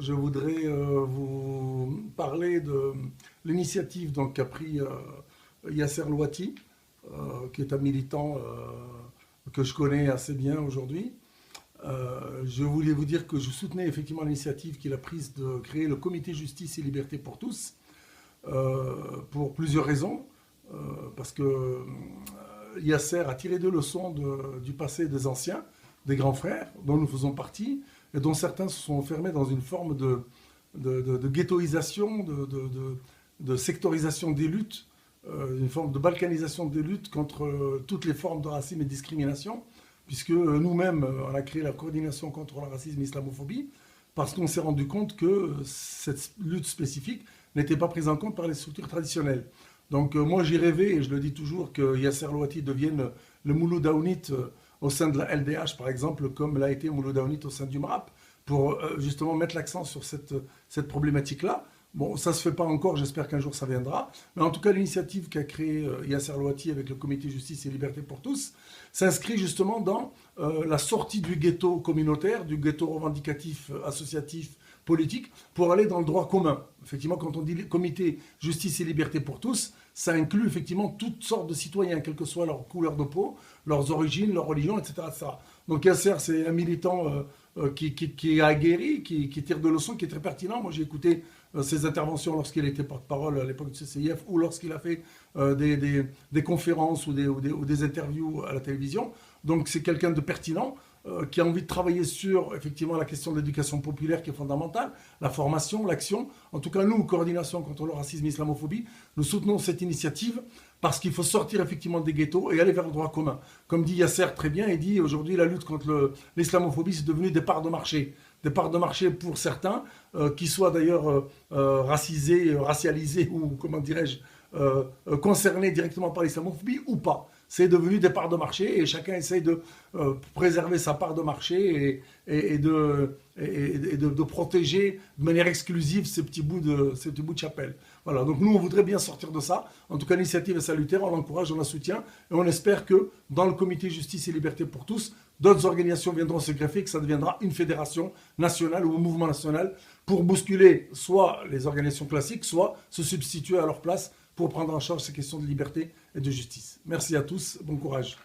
je voudrais vous parler de l'initiative qu'a pris Yasser Louati, qui est un militant que je connais assez bien aujourd'hui. Je voulais vous dire que je soutenais effectivement l'initiative qu'il a prise de créer le comité justice et liberté pour tous, pour plusieurs raisons. Parce que Yasser a tiré des leçons du passé des anciens, des grands frères, dont nous faisons partie, et dont certains se sont enfermés dans une forme de ghettoisation, de sectorisation des luttes, une forme de balkanisation des luttes contre toutes les formes de racisme et de discrimination, puisque nous-mêmes, on a créé la coordination contre le racisme et l'islamophobie, parce qu'on s'est rendu compte que cette lutte spécifique n'était pas prise en compte par les structures traditionnelles. Donc moi j'ai rêvé, et je le dis toujours, que Yasser Louati devienne le Mouloud Aounit au sein de la LDH, par exemple, comme l'a été Mouloud Aounit au sein du MRAP, pour justement mettre l'accent sur cette problématique-là. Bon, ça ne se fait pas encore, j'espère qu'un jour ça viendra. Mais en tout cas, l'initiative qu'a créée Yasser Louati avec le comité justice et liberté pour tous s'inscrit justement dans la sortie du ghetto communautaire, du ghetto revendicatif, associatif, politique, pour aller dans le droit commun. Effectivement, quand on dit comité justice et liberté pour tous, ça inclut effectivement toutes sortes de citoyens, quelle que soit leur couleur de peau, leurs origines, leur religion, etc. etc. Donc Yasser, c'est un militant qui a aguerri, qui tire de leçons, qui est très pertinent. Moi, j'ai écouté ses interventions lorsqu'il était porte-parole à l'époque du CCIF ou lorsqu'il a fait des conférences ou des interviews à la télévision. Donc c'est quelqu'un de pertinent qui a envie de travailler sur effectivement la question de l'éducation populaire qui est fondamentale, la formation, l'action. En tout cas, nous, coordination contre le racisme et l'islamophobie, nous soutenons cette initiative parce qu'il faut sortir effectivement des ghettos et aller vers le droit commun. Comme dit Yasser très bien, il dit aujourd'hui la lutte contre l'islamophobie, c'est devenu des parts de marché. Des parts de marché pour certains, qui soient d'ailleurs racisés, racialisés ou, comment dirais-je, concernés directement par l'islamophobie ou pas. C'est devenu des parts de marché et chacun essaye de préserver sa part de marché et de protéger de manière exclusive ces petits bouts de chapelle. Voilà, donc nous on voudrait bien sortir de ça. En tout cas, l'initiative est salutaire, on l'encourage, on la soutient et on espère que dans le comité justice et liberté pour tous, d'autres organisations viendront se greffer, que ça deviendra une fédération nationale ou un mouvement national pour bousculer soit les organisations classiques, soit se substituer à leur place pour prendre en charge ces questions de liberté et de justice. Merci à tous, bon courage.